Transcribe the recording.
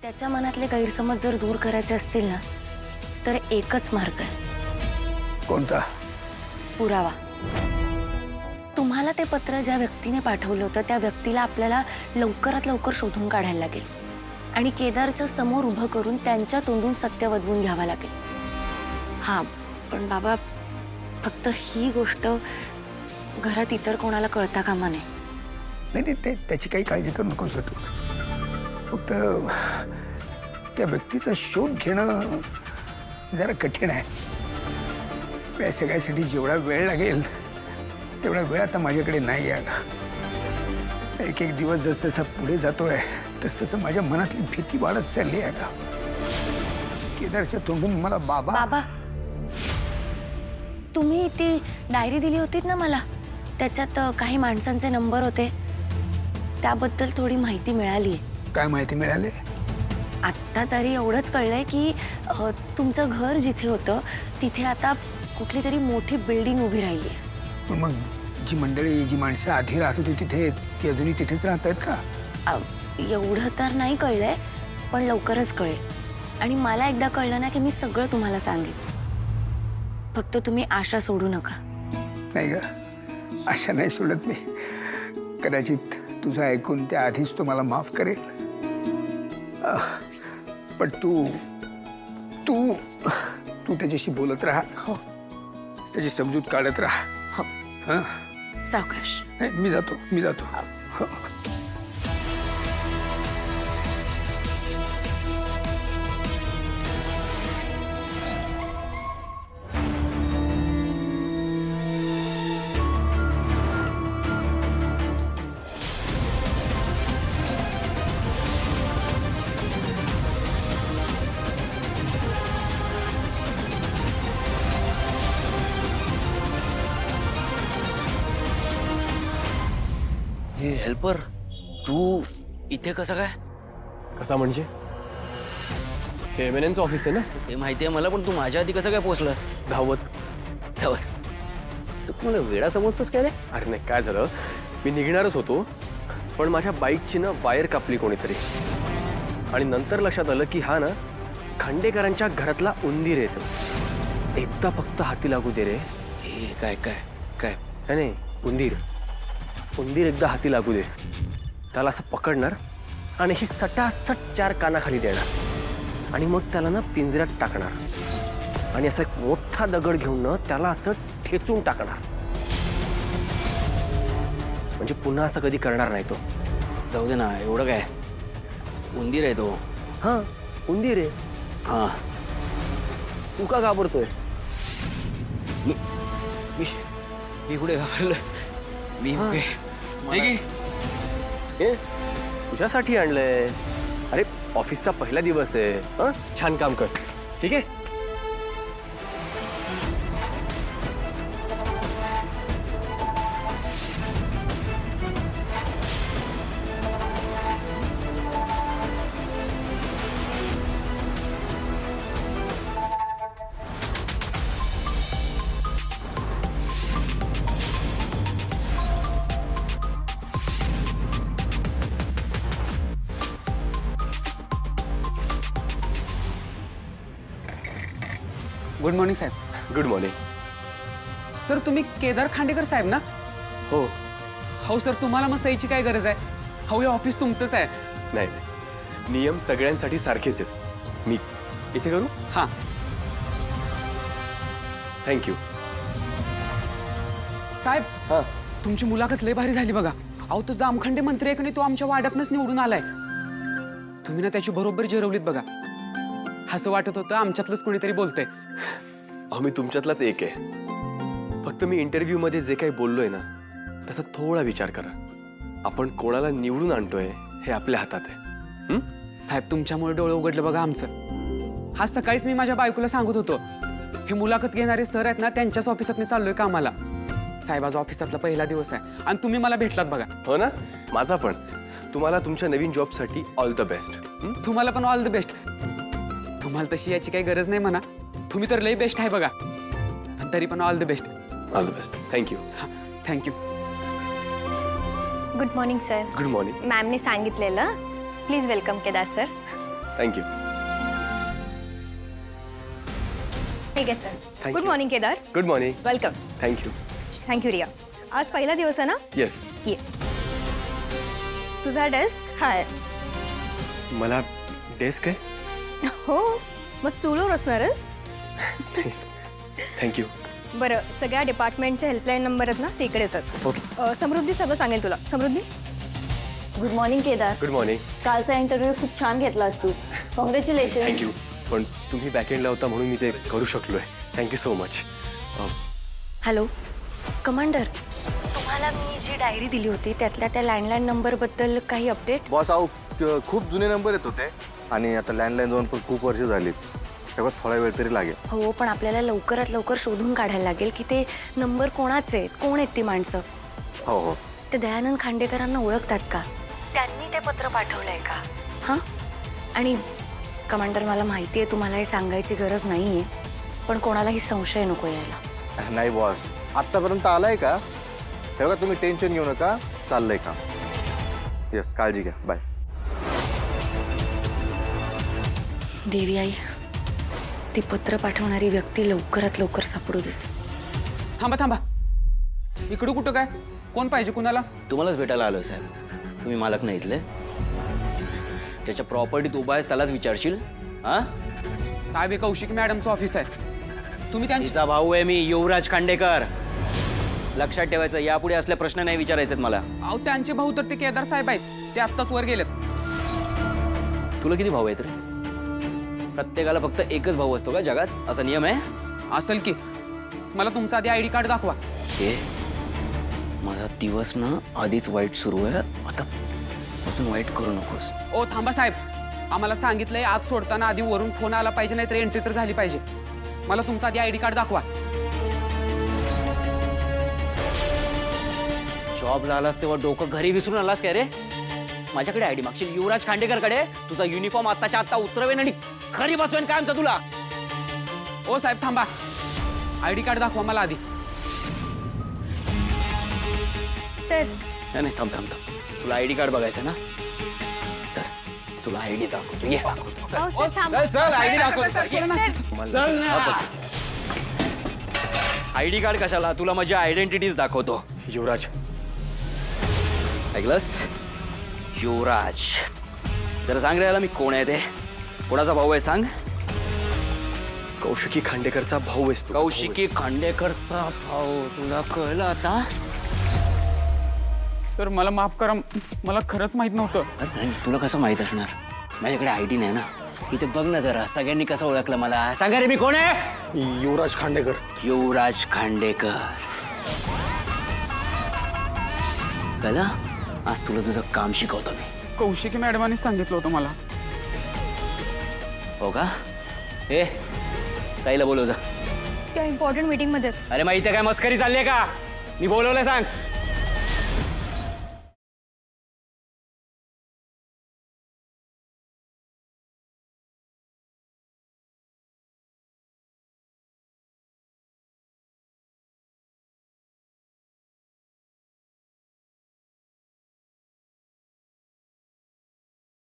त्याच्या मनातले गैरसमज जर दूर करायचे असतील ना तर एकच मार्ग आहे. कोणता? पुरावा. तुम्हाला ते पत्र ज्या व्यक्तीने पाठवलं होतं त्या व्यक्तीला आपल्याला लवकरात लवकर शोधून काढायला लागेल आणि केदारच्या समोर उभं करून त्यांच्या तोंडून सत्य वदवून घ्यावं लागेल. हा, पण बाबा फक्त ही गोष्ट घरात इतर कोणाला कळता कामा नये. नाही नाही, त्याची काही काळजी करू नकोस तू. फक्त त्या व्यक्तीचा शोध घेणं जरा कठीण आहे. या सगळ्यासाठी जेवढा वेळ लागेल तेवढा वेळ आता माझ्याकडे नाही आहे. एक एक दिवस जसजसा पुढे जातोय तसतसं माझ्या मनातली भीती वाढत चालली आहे का. केदारच्या तोंडून मला बाबा बाबा, तुम्ही ती डायरी दिली होतीत ना मला, त्याच्यात काही माणसांचे नंबर होते, त्याबद्दल थोडी माहिती मिळाली आहे. काय माहिती मिळाली? आत्ता तरी एवढंच कळलंय की तुमचं घर जिथे होतं तिथे आता कुठली तरी मोठी बिल्डिंग उभी राहिली आहे. पण मग जी मंडळी, जी माणसं आधी राहत होती तिथे, ती अजूनही तिथेच राहत आहेत का? एवढं तर नाही कळलंय, पण लवकरच कळेल. आणि मला एकदा कळलं ना की मी सगळं तुम्हाला सांगेन. फक्त तुम्ही आशा सोडू नका. नाही ग, आशा नाही सोडत मी. कदाचित तुझं ऐकून त्या आधीच तो मला माफ करेल. पण तू तू तू त्याच्याशी बोलत राहा. हो, त्याची समजूत काढत राहा. हो. हां, सावकाश. नाही, मी जातो. हो. हेल्पर, तू इथे कसं काय? कसा म्हणजे? हे एमएनएनचं ऑफिस आहे ना? ते माहिती आहे मला, पण तू माझ्या आधी कसं काय पोहोचलास? धावत. तू मला वेडा समजतोस काय रे? अरे नाही, काय झालं, मी निघणारच होतो पण माझ्या बाईकची ना वायर कापली कोणीतरी. आणि नंतर लक्षात आलं की हा ना खांडेकरांच्या घरातला उंदीर येतो. एकदा फक्त हाती लागू दे रे. ए, काय काय काय? नाही, उंदीर एकदा हाती लागू दे, त्याला असं पकडणार आणि ही सटासट 4 कानाखाली देणार आणि मग त्याला ना पिंजऱ्यात टाकणार आणि असा एक मोठा दगड घेऊन ना त्याला असं ठेचून टाकणार. म्हणजे पुन्हा असं कधी करणार नाही तो. जाऊ दे ना, एवढं काय, उंदीर आहे तो. हा, उंदीर आहे. हा, तू का घाबरतोय? मी मी मी कुठे घाबरलो? मी ओके. हे तुझ्यासाठी आणलंय. अरे ऑफिसचा पहिला दिवस आहे. हं, छान काम कर. ठीक आहे. गुड मॉर्निंग साहेब. Good morning. सर, तुम्ही केदार खांडेकर साहेब ना? हो. हो सर, तुम्हाला मग सहीची काय गरज आहे? हो, हे ऑफिस तुमचंच आहे. नाही नाही, नियम सगळ्यांसाठी सारखेच आहेत. मी इथे करू? हां. थँक्यू. साहेब, हां. तुमची मुलाखत लय भारी झाली बघा. अहो, तो जामखंडे मंत्री आहे की नाही, तो आमच्या वाड्यातनच निवडून आलाय. तुम्ही ना त्याची बरोबर जिरवलीत बघा. असं वाटत होतं आमच्यातलंच कोणीतरी बोलतंय. अहो, मी तुमच्यातलाच एक आहे. फक्त मी इंटरव्ह्यू मध्ये जे काही बोललोय ना त्याचा थोडा विचार करा. आपण कोणाला निवडून आणतोय हे आपल्या हातात आहे. साहेब, तुमच्यामुळे डोळं उघडलं बघा आमचं. आज सकाळीच मी माझ्या बायकोला सांगत होतो, हे मुलाखत घेणारे सर आहेत ना, त्यांच्याच ऑफिसात मी चाललोय कामाला. साहेब, आज ऑफिसातला पहिला दिवस आहे आणि तुम्ही मला भेटलात बघा. हो ना, माझा पण. तुम्हाला तुमच्या नवीन जॉबसाठी ऑल द बेस्ट. तुम्हाला पण ऑल द बेस्ट. तुम्हाला तशी याची काही गरज नाही म्हणा, तुम्ही तर लय बेस्ट आहे बघा. पण तरी पण all the best. All the best. Thank you. Thank you. Good morning sir. Good morning. मॅमने सांगितलेलं. Please welcome Kedar sir. Thank you. ठीक आहे sir. Thank good you. Morning Kedar. Good morning. Welcome. Thank you. Thank you Riya. आज पहिला दिवस आहे ना? येस. ये. तुझा डेस्क हा आहे. मला डेस्क आहे. हो, मग स्टूलवर असणारच. थँक्यू. बरं, सगळ्या डिपार्टमेंटच्या हेल्पलाईन नंबर आहेत ना, ते इकडेच आहेत. ओके. समृद्धी सगळं सांगेल तुला. Samruddhi. Good morning Kedar. Good morning. कालचा इंटरव्ह्यू खूप छान घेतलास तू. कॉंग्रॅच्युलेशन. थँक्यू. पण तुम्ही बॅकएंडला होता म्हणून मी ते करू शकलोय. Thank you so much. Hello commander, तुम्हाला मी जी डायरी दिली होती त्यातल्या त्या लँडलाईन नंबरबद्दल काही अपडेट? बॉस अहो खूप जुने नंबर येत होते आणि आता लँडलाईन जाऊन पण खूप वर्ष झालीत. त्यामुळे थोडा वेळ तरी लागेल. हो, पण आपल्याला लवकरात लवकर शोधून काढायला लागेल की ते नंबर कोणाचे आहेत, कोण आहेत ती माणसं. हो हो. ते दयानंद खांडेकरांना ओळखतात का? त्यांनी ते पत्र पाठवलंय का? हां. आणि कमांडर, मला माहिती आहे तुम्हाला हे सांगायची गरज नाही आहे, पण कोणालाही संशय नको यायला. नाही बॉस, आत्तापर्यंत आलाय का? तेव्हा तुम्ही टेन्शन घेऊ नका, चाललंय का? येस, काळजी घ्या. बाय. देवी आई, ती पत्र पाठवणारी व्यक्ती लवकरात लवकर सापडू देत. थांबा थांबा, इकडं कुठं काय? कोण पाहिजे कुणाला? तुम्हालाच भेटायला आलोय साहेब. तुम्ही मालक नाही इथले. त्याच्या प्रॉपर्टीत उभा आहेस त्यालाच विचारशील? हा, साहेब हे कौशिक मॅडमचं ऑफिस आहे. तुम्ही त्यांची तिचा भाऊ आहे मी, युवराज खांडेकर. लक्षात ठेवायचं, यापुढे असले प्रश्न नाही विचारायचे मला. अहो त्यांचे भाऊ तर ते केदार साहेब आहेत, ते आत्ताच वर गेलेत. तुला किती भाऊ आहेत रे? प्रत्येकाला फक्त एकच भाऊ असतो का जगात? असा नियम आहे? असेल की. मला तुमचा आधी ID कार्ड दाखवा. हे माझा दिवस ना आधीच वाईट सुरू आहे, आता पासून वाईट करू नकोस. ओ थांबा साहेब, आम्हाला सांगितलंय आज सोडताना आधी वरून फोन आला पाहिजे, नाही तर एंट्री तर झाली पाहिजे. मला तुमचा आधी ID कार्ड दाखवा. जॉबला आलास तेव्हा डोकं घरी विसरून आलास काय रे? माझ्याकडे ID मागशील युवराज खांडेकरकडे? तुझा युनिफॉर्म आत्ताच्या आत्ता उतरवेन आणि खरी बसवेन काय आमचं तुला. ओ साहेब थांबा, ID कार्ड दाखवा मला आधी. सर. नाही नाही, थांब थांब थांब. तुला ID कार्ड बघायचं ना? चल तुला ID दाखवतो. ये चल. अहो, सर, थांबा. चल ID दाखवतो. सर, सोडा ना. ये. चल ना. ID कार्ड कशाला? तुला माझी आयडेंटिटीज दाखवतो. युवराज. ऐकलंस? युवराज. जरा सांग रे याला मी कोण आहे ते. कोणाचा भाऊ आहे सांग? कौशिकी खांडेकरचा भाऊ आहेस तू. कौशिकी खांडेकरचा भाऊ. तुला कळलं आता? तर मला माफ करा, मला खरंच माहित नव्हतं. अरे नाही, तुला कसं माहित असणार? माझ्याकडे ID नाही ना. इथे बघ ना जरा, सगळ्यांनी कसं ओळखलं मला. सांगा रे मी कोण आहे? युवराज खांडेकर. युवराज खांडेकर. कळलं? आज तुला तुझं काम शिकवतो मी. कौशिकी मॅडमांनी सांगितलं होतं मला. हो का? ए ताईला बोलव जा. त्या इम्पॉर्टंट मीटिंगमध्ये. अरे माहिती काय मस्करी चालली आहे का? मी बोलवलंय सांग.